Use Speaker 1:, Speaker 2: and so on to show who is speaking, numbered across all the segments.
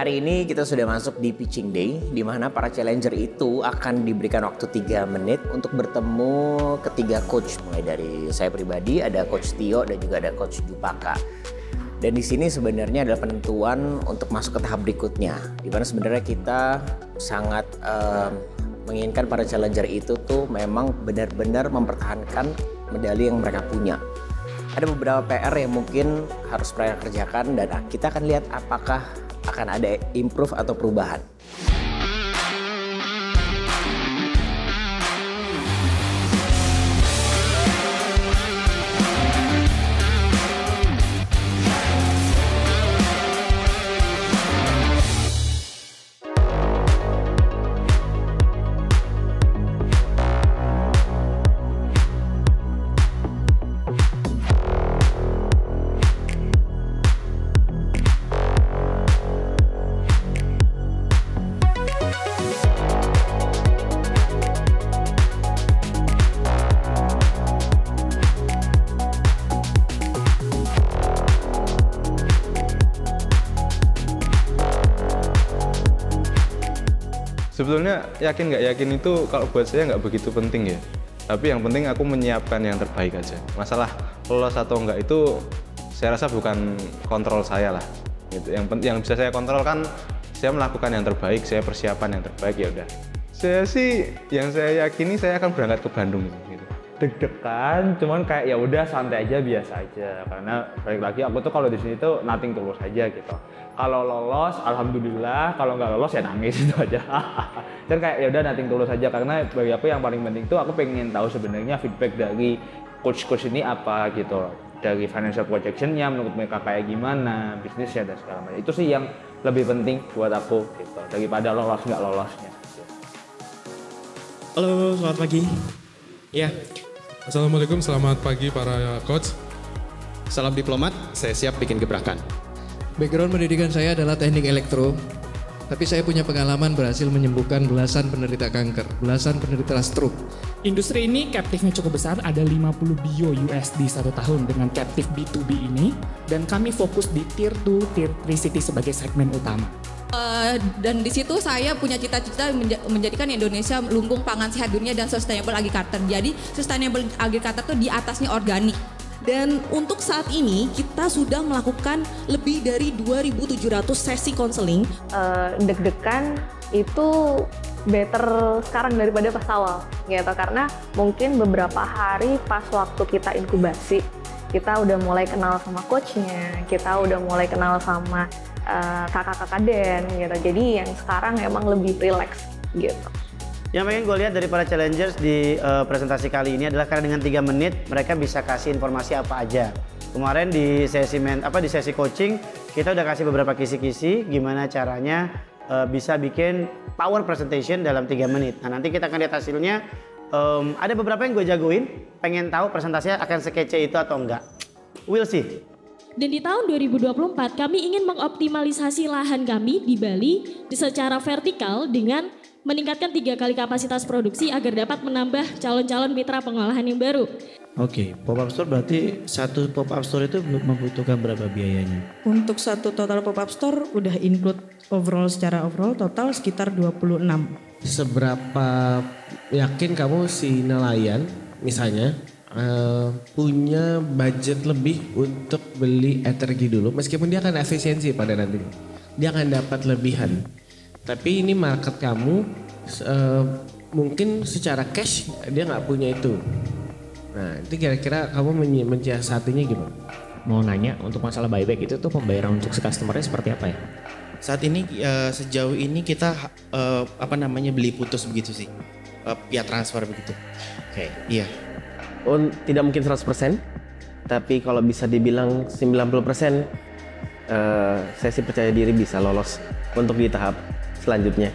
Speaker 1: Hari ini kita sudah masuk di pitching day, di mana para challenger itu akan diberikan waktu 3 menit untuk bertemu ketiga coach. Mulai dari saya pribadi, ada coach Tio dan juga ada coach Jupaka. Dan di sini sebenarnya adalah penentuan untuk masuk ke tahap berikutnya, di mana sebenarnya kita sangat menginginkan para challenger itu tuh memang benar-benar mempertahankan medali yang mereka punya. Ada beberapa PR yang mungkin harus mereka kerjakan dan kita akan lihat apakah akan ada improve atau perubahan.
Speaker 2: Sebetulnya yakin nggak yakin itu kalau buat saya nggak begitu penting ya. Tapi yang penting aku menyiapkan yang terbaik aja. Masalah lolos atau enggak itu saya rasa bukan kontrol saya lah. Gitu. Yang bisa saya kontrol kan saya melakukan yang terbaik, saya persiapan yang terbaik, ya udah. Saya sih yang saya yakini saya akan berangkat ke Bandung gitu.
Speaker 3: Deg-degan, cuman kayak ya udah santai aja, biasa aja. Karena balik lagi aku tuh kalau di sini tuh nothing tulus aja gitu. Kalau lolos, alhamdulillah. Kalau nggak lolos ya nangis itu aja. Dan kayak ya udah nothing tulus aja, karena bagi aku yang paling penting tuh aku pengen tahu sebenarnya feedback dari coach-coach ini apa gitu. Dari financial projectionnya menurut mereka kayak gimana, bisnisnya dan segala macam. Itu sih yang lebih penting buat aku gitu, daripada lolos nggak lolosnya.
Speaker 4: Halo, selamat pagi. Ya.
Speaker 5: Assalamualaikum, selamat pagi para coach.
Speaker 4: Salam diplomat, saya siap bikin gebrakan.
Speaker 6: Background pendidikan saya adalah teknik elektro, tapi saya punya pengalaman berhasil menyembuhkan belasan penderita kanker, belasan penderita stroke.
Speaker 7: Industri ini captive-nya cukup besar, ada 50 bio USD 1 tahun dengan captive B2B ini, dan kami fokus di Tier 2, Tier 3 city sebagai segmen utama.
Speaker 8: Dan di situ saya punya cita-cita menjadikan Indonesia lumbung pangan sehat dunia dan sustainable agriculture. Jadi sustainable agriculture itu di atasnya organik.
Speaker 9: Dan untuk saat ini kita sudah melakukan lebih dari 2.700 sesi konseling.
Speaker 10: Deg-degan itu better sekarang daripada pas awal gitu, karena mungkin beberapa hari pas waktu kita inkubasi kita udah mulai kenal sama coachnya, kita udah mulai kenal sama kakak-kakak Den gitu. Jadi yang sekarang emang lebih relax gitu.
Speaker 11: Yang pengen gue lihat dari para challengers di presentasi kali ini adalah karena dengan 3 menit mereka bisa kasih informasi apa aja. Kemarin di sesi coaching kita udah kasih beberapa kisi-kisi gimana caranya bisa bikin power presentation dalam 3 menit. Nah nanti kita akan lihat hasilnya. Ada beberapa yang gue jagoin, pengen tahu presentasinya akan sekece itu atau enggak. We'll see.
Speaker 9: Dan di tahun 2024 kami ingin mengoptimalisasi lahan kami di Bali secara vertikal dengan meningkatkan 3 kali kapasitas produksi agar dapat menambah calon-calon mitra pengolahan yang baru.
Speaker 12: Oke, pop-up store berarti satu pop-up store itu membutuhkan berapa biayanya?
Speaker 13: Untuk satu total pop-up store udah include secara overall total sekitar 26.
Speaker 12: Seberapa yakin kamu si nelayan misalnya punya budget lebih untuk beli energi dulu, meskipun dia akan efisiensi pada nantinya, dia akan dapat lebihan. Tapi ini market kamu mungkin secara cash dia nggak punya itu. Nah itu kira-kira kamu mensiasatinya gimana?
Speaker 14: Mau nanya untuk masalah buyback itu tuh pembayaran untuk customer-nya seperti apa ya?
Speaker 4: Saat ini sejauh ini kita beli putus begitu sih, via transfer begitu.
Speaker 14: Oke.
Speaker 4: Iya.
Speaker 1: Tidak mungkin 100%, tapi kalau bisa dibilang 90%, saya sih percaya diri bisa lolos untuk di tahap selanjutnya.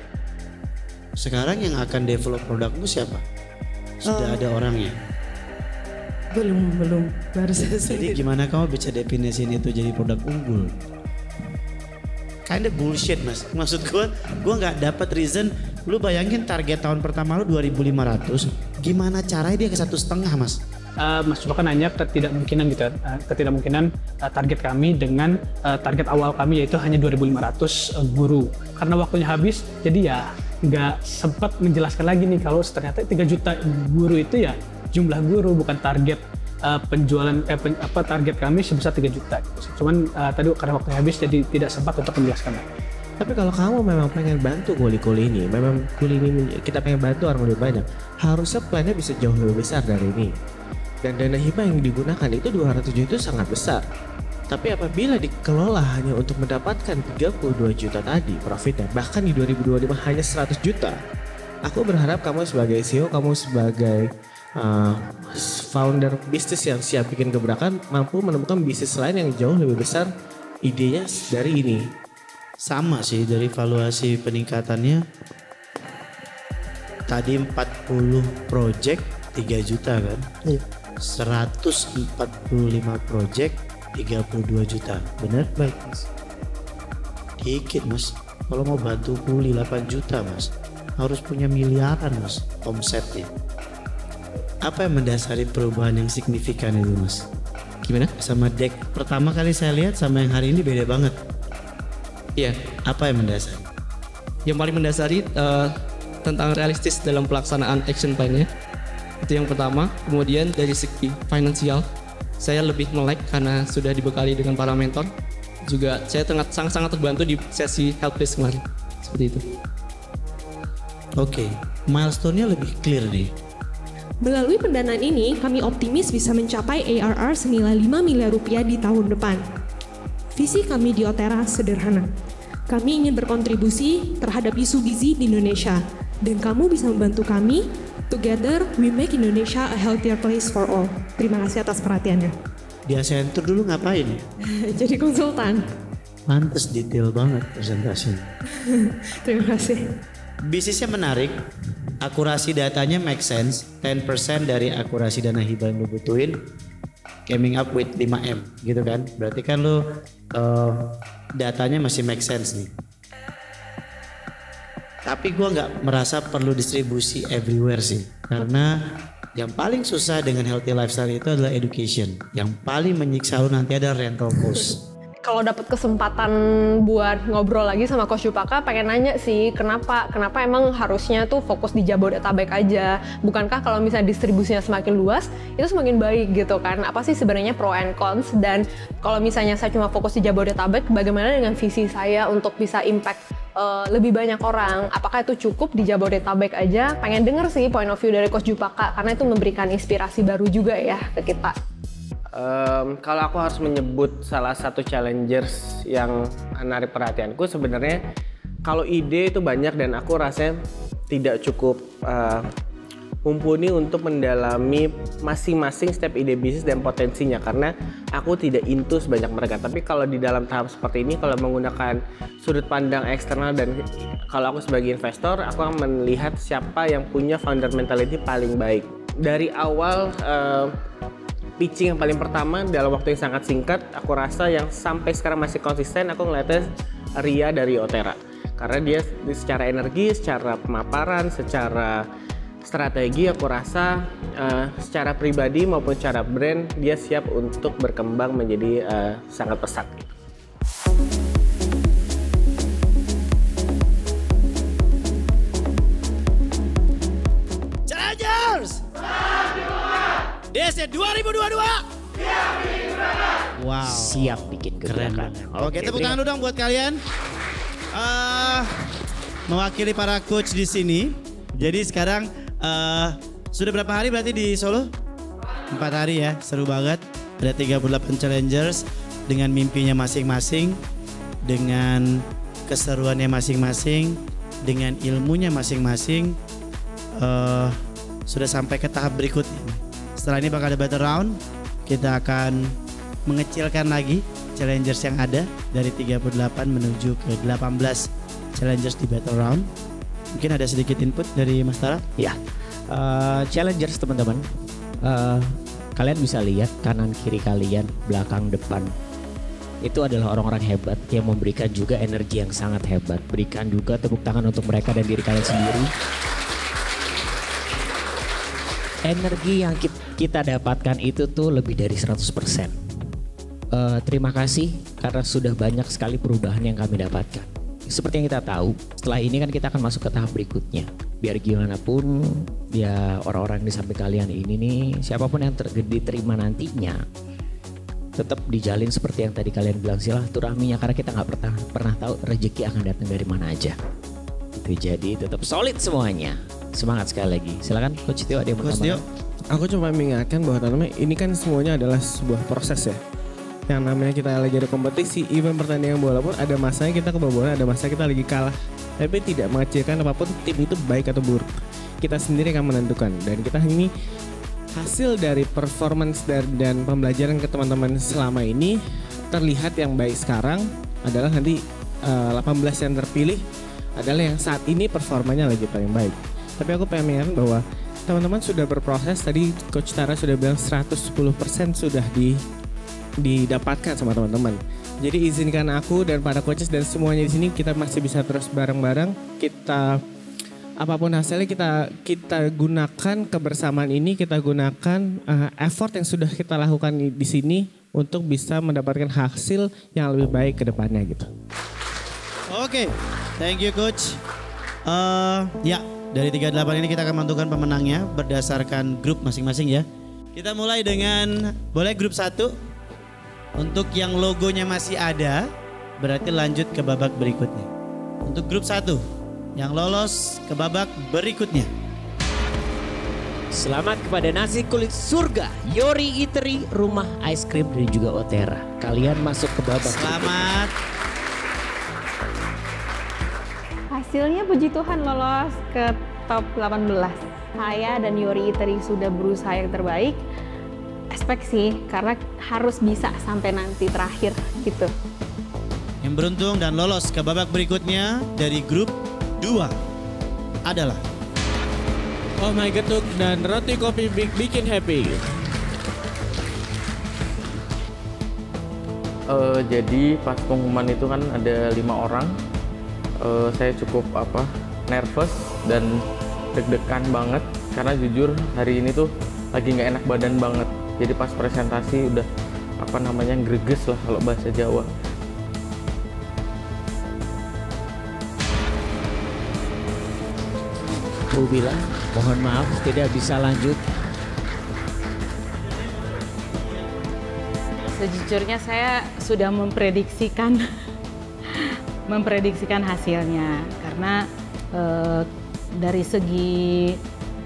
Speaker 12: Sekarang yang akan develop produkmu siapa? Sudah ada orangnya?
Speaker 13: Belum. Baru selesai.
Speaker 12: Jadi gimana kamu bisa definisiin itu jadi produk unggul? Kinda bullshit mas. Maksud gue nggak dapat reason. Lu bayangin target tahun pertama lu 2.500. Gimana caranya dia ke 1,5 mas?
Speaker 15: Mas Jupaka nanya ketidakmungkinan gitu, ketidakmungkinan target kami dengan target awal kami yaitu hanya 2.500 guru. Karena waktunya habis, jadi ya nggak sempat menjelaskan lagi nih kalau ternyata 3 juta guru itu ya jumlah guru, bukan target penjualan target kami sebesar 3 juta. Cuman tadi karena waktunya habis jadi tidak sempat untuk menjelaskan lagi.
Speaker 12: Tapi kalau kamu memang pengen bantu kuli-kuli ini, memang kuli ini kita pengen bantu orang lebih banyak, harusnya plannya bisa jauh lebih besar dari ini. Dan dana hibah yang digunakan itu 200 juta itu sangat besar. Tapi apabila dikelola hanya untuk mendapatkan 32 juta tadi profitnya, bahkan di 2025 hanya 100 juta, aku berharap kamu sebagai CEO, kamu sebagai founder bisnis yang siap bikin gebrakan, mampu menemukan bisnis lain yang jauh lebih besar idenya dari ini.
Speaker 11: Sama sih dari valuasi peningkatannya. Tadi 40 project 3 juta kan. 145 project 32 juta. Bener? Baik mas. Dikit mas. Kalau mau bantu kuli 8 juta mas, harus punya miliaran mas omsetnya. Apa yang mendasari perubahan yang signifikan itu mas? Gimana? Sama deck pertama kali saya lihat sama yang hari ini beda banget.
Speaker 16: Iya.
Speaker 11: Apa yang mendasari?
Speaker 16: Yang paling mendasari tentang realistis dalam pelaksanaan action plan-nya. Itu yang pertama. Kemudian dari segi finansial, saya lebih melek karena sudah dibekali dengan para mentor. Juga saya sangat terbantu di sesi helpdesk kemarin. Seperti itu.
Speaker 11: Oke, milestone-nya lebih clear nih.
Speaker 17: Melalui pendanaan ini, kami optimis bisa mencapai ARR senilai 5 miliar rupiah di tahun depan. Visi kami di Otera sederhana. Kami ingin berkontribusi terhadap isu gizi di Indonesia. Dan kamu bisa membantu kami. Together, we make Indonesia a healthier place for all. Terima kasih atas perhatiannya.
Speaker 11: Di Accenture dulu ngapain?
Speaker 17: Jadi konsultan.
Speaker 11: Pantes detail banget presentasinya.
Speaker 17: Terima kasih.
Speaker 11: Bisnisnya menarik, akurasi datanya make sense, 10% dari akurasi dana hibah yang lo butuhin, coming up with 5M gitu kan. Berarti kan lo datanya masih make sense nih. Tapi gue nggak merasa perlu distribusi everywhere sih. Karena yang paling susah dengan healthy lifestyle itu adalah education. Yang paling menyiksa lo nanti ada rental cost.
Speaker 10: Kalau dapat kesempatan buat ngobrol lagi sama Coach Jupaka, pengen nanya sih kenapa emang harusnya tuh fokus di Jabodetabek aja? Bukankah kalau misalnya distribusinya semakin luas itu semakin baik gitu kan? Apa sih sebenarnya pro and cons? Dan kalau misalnya saya cuma fokus di Jabodetabek, bagaimana dengan visi saya untuk bisa impact lebih banyak orang? Apakah itu cukup di Jabodetabek aja? Pengen denger sih point of view dari Coach Jupaka karena itu memberikan inspirasi baru juga ya ke kita.
Speaker 18: Kalau aku harus menyebut salah satu challengers yang menarik perhatianku, sebenarnya kalau ide itu banyak dan aku rasanya tidak cukup mumpuni untuk mendalami masing-masing step ide bisnis dan potensinya karena aku tidak into sebanyak mereka. Tapi kalau di dalam tahap seperti ini, kalau menggunakan sudut pandang eksternal dan kalau aku sebagai investor, aku akan melihat siapa yang punya founder mentality paling baik. Dari awal pitching yang paling pertama dalam waktu yang sangat singkat, aku rasa yang sampai sekarang masih konsisten, aku ngeliatnya Ria dari Otera. Karena dia secara energi, secara pemaparan, secara strategi, aku rasa secara pribadi maupun secara brand, dia siap untuk berkembang menjadi sangat pesat.
Speaker 11: Challengers! DC 2022 wow,
Speaker 14: siap bikin
Speaker 11: gebrakan.
Speaker 14: Keren.
Speaker 11: Oke, tepuk tangan dong buat kalian. Mewakili para coach di sini. Jadi sekarang sudah berapa hari berarti di Solo? 4 hari ya, seru banget. Ada 38 challengers dengan mimpinya masing-masing, dengan keseruannya masing-masing, dengan ilmunya masing-masing. Sudah sampai ke tahap berikutnya. Setelah ini bakal ada battle round, kita akan mengecilkan lagi challengers yang ada dari 38 menuju ke 18 challengers di battle round. Mungkin ada sedikit input dari Mas Tara?
Speaker 14: Ya, challengers teman-teman, kalian bisa lihat kanan kiri kalian, belakang depan. Itu adalah orang-orang hebat yang memberikan juga energi yang sangat hebat. Berikan juga tepuk tangan untuk mereka dan diri kalian sendiri. energi yang kita dapatkan itu tuh lebih dari 100%. Terima kasih karena sudah banyak sekali perubahan yang kami dapatkan. Seperti yang kita tahu, setelah ini kan kita akan masuk ke tahap berikutnya. Biar gimana pun, ya orang-orang di samping kalian ini nih, siapapun yang diterima nantinya, tetap dijalin seperti yang tadi kalian bilang, silaturahminya, karena kita nggak pernah tahu rezeki akan datang dari mana aja. Itu jadi tetap solid semuanya. Semangat sekali lagi. Silakan Coach Tio, ada yang mau tambahkan?
Speaker 12: Aku cuma mengingatkan bahwa ini kan semuanya adalah sebuah proses ya. Yang namanya kita lagi ada kompetisi, event pertandingan bola pun ada masanya kita kebobolan, ada masanya kita lagi kalah. Tapi tidak mengecilkan apapun tim itu baik atau buruk. Kita sendiri akan menentukan. Dan kita ini hasil dari performance dan pembelajaran ke teman-teman selama ini terlihat yang baik sekarang adalah nanti 18 yang terpilih adalah yang saat ini performanya lagi paling baik. Tapi aku pengen mengingatkan bahwa teman-teman sudah berproses. Tadi Coach Tara sudah bilang 110% sudah didapatkan sama teman-teman. Jadi izinkan aku dan para coaches dan semuanya di sini kita masih bisa terus bareng-bareng. Kita apapun hasilnya kita gunakan kebersamaan ini, kita gunakan effort yang sudah kita lakukan di sini untuk bisa mendapatkan hasil yang lebih baik ke depannya gitu.
Speaker 11: Oke, thank you Coach. Ya, dari 38 ini kita akan menentukan pemenangnya berdasarkan grup masing-masing ya. Kita mulai dengan, boleh grup 1. Untuk yang logonya masih ada, berarti lanjut ke babak berikutnya. Untuk grup 1, yang lolos ke babak berikutnya.
Speaker 14: Selamat kepada nasi kulit surga, Yori Eatery, Rumah Ice Cream dan juga Otera. Kalian masuk ke babak
Speaker 11: Selamat.
Speaker 10: Hasilnya puji Tuhan lolos ke top 18. Saya dan Yori Eatery sudah berusaha yang terbaik. Expect sih, karena harus bisa sampai nanti terakhir gitu.
Speaker 11: Yang beruntung dan lolos ke babak berikutnya dari grup 2 adalah
Speaker 12: Oh My Getuk dan Roti Kopi Bikin Happy.
Speaker 19: Jadi pas pengumuman itu kan ada 5 orang. Saya cukup nervous dan deg-degan banget karena jujur hari ini tuh lagi nggak enak badan banget. Jadi pas presentasi udah greges lah kalau bahasa Jawa.
Speaker 14: Aku bilang mohon maaf tidak bisa lanjut.
Speaker 20: Sejujurnya saya sudah memprediksikan hasilnya karena dari segi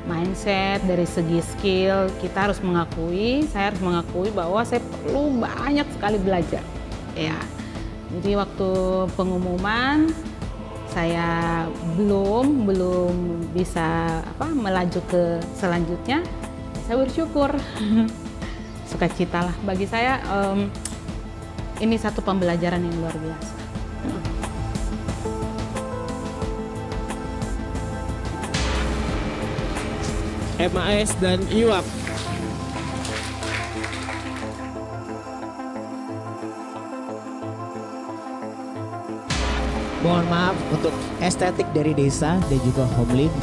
Speaker 20: mindset, dari segi skill, saya harus mengakui bahwa saya perlu banyak sekali belajar. Ya, jadi waktu pengumuman saya belum bisa melaju ke selanjutnya. Saya bersyukur, sukacita lah. Bagi saya ini satu pembelajaran yang luar biasa.
Speaker 12: MAS dan Iwak.
Speaker 14: Mohon maaf untuk estetik dari desa dan juga Homelink.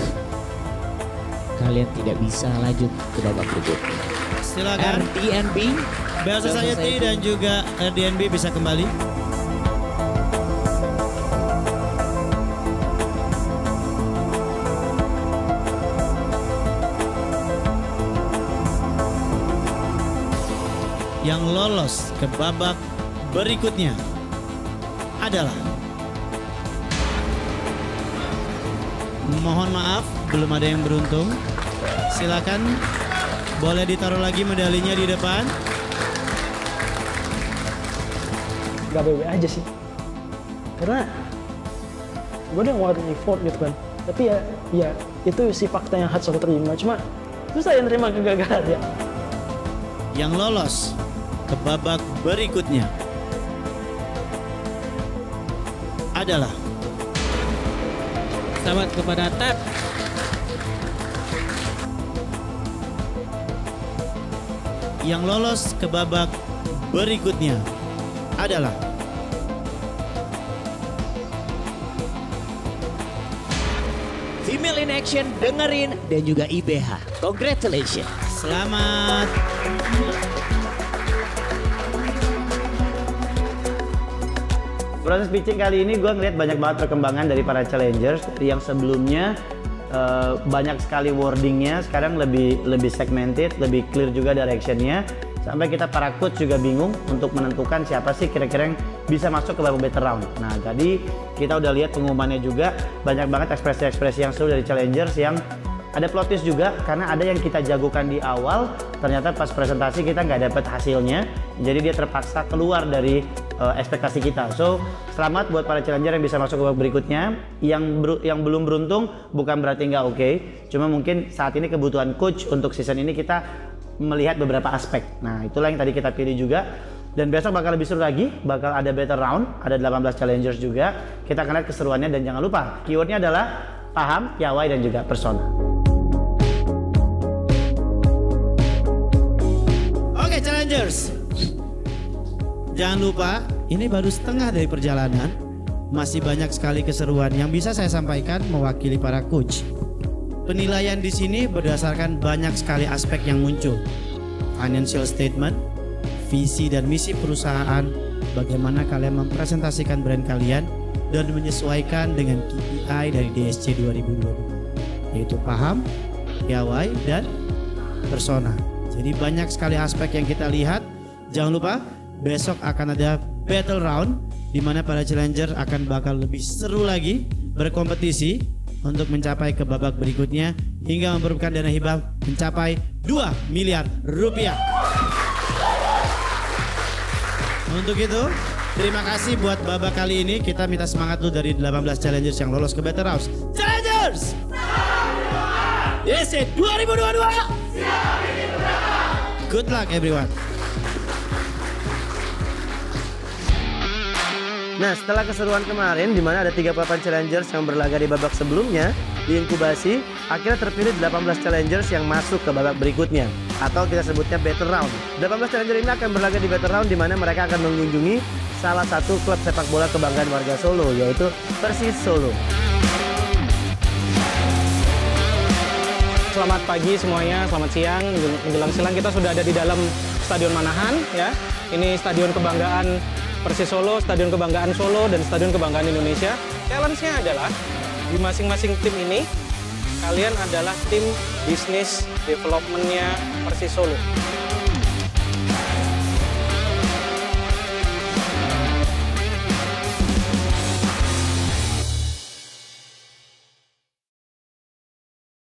Speaker 14: Kalian tidak bisa lanjut ke babak berikutnya.
Speaker 11: Silakan.
Speaker 14: RDNB,
Speaker 11: Bell Society dan juga RDNB bisa kembali. Yang lolos ke babak berikutnya adalah, mohon maaf belum ada yang beruntung. Silakan, boleh ditaruh lagi medalinya di depan.
Speaker 15: Gak bebe aja sih, karena gue udah ngeluarin effort gitu kan. Tapi ya itu si fakta yang harus aku terima. Cuma susah yang terima kegagalan ya.
Speaker 11: Yang lolos ke babak berikutnya adalah,
Speaker 12: selamat kepada Tab.
Speaker 11: Yang lolos ke babak berikutnya adalah
Speaker 14: Female in Action, dengerin, dan juga IBH. Congratulations.
Speaker 4: Selamat.
Speaker 11: Proses pitching kali ini gue ngeliat banyak banget perkembangan dari para challengers yang sebelumnya banyak sekali wordingnya, sekarang lebih segmented, lebih clear juga directionnya. Sampai kita para coach juga bingung untuk menentukan siapa sih kira-kira yang bisa masuk ke babak better round. Nah, tadi kita udah lihat pengumumannya juga, banyak banget ekspresi-ekspresi yang seru dari challengers yang ada plot twist juga, karena ada yang kita jagokan di awal, ternyata pas presentasi kita nggak dapet hasilnya, jadi dia terpaksa keluar dari ekspektasi kita. So, selamat buat para challenger yang bisa masuk ke babak berikutnya. Yang belum beruntung bukan berarti nggak oke, cuma mungkin saat ini kebutuhan coach untuk season ini kita melihat beberapa aspek. Nah, itulah yang tadi kita pilih juga. Dan besok bakal lebih seru lagi, bakal ada better round, ada 18 challengers juga. Kita akan lihat keseruannya dan jangan lupa, keywordnya adalah paham, piawai, dan juga persona.
Speaker 4: Oke, challengers. Jangan lupa, ini baru setengah dari perjalanan. Masih banyak sekali keseruan yang bisa saya sampaikan mewakili para coach. Penilaian di sini berdasarkan banyak sekali aspek yang muncul. Financial statement, visi dan misi perusahaan, bagaimana kalian mempresentasikan brand kalian dan menyesuaikan dengan KPI dari DSC 2022, yaitu paham, piawai, dan persona. Jadi banyak sekali aspek yang kita lihat. Jangan lupa, besok akan ada battle round di mana para challenger akan bakal lebih seru lagi berkompetisi untuk mencapai ke babak berikutnya hingga memperebutkan dana hibah mencapai 2 miliar rupiah. Untuk itu, terima kasih buat babak kali ini. Kita minta semangat dulu dari 18 challengers yang lolos ke Battle Round. Challengers! DSC 2022! Good luck everyone.
Speaker 11: Nah, setelah keseruan kemarin di mana ada 38 challengers yang berlaga di babak sebelumnya di inkubasi, akhirnya terpilih 18 challengers yang masuk ke babak berikutnya atau kita sebutnya battle round. 18 challenger ini akan berlaga di battle round di mana mereka akan mengunjungi salah satu klub sepak bola kebanggaan warga Solo, yaitu Persis Solo.
Speaker 15: Selamat pagi semuanya, selamat siang. Menjelang siang kita sudah ada di dalam Stadion Manahan ya. Ini stadion kebanggaan Persis Solo, Stadion Kebanggaan Solo, dan Stadion Kebanggaan Indonesia. Challenge-nya adalah di masing-masing tim ini, kalian adalah tim bisnis development-nya Persis Solo.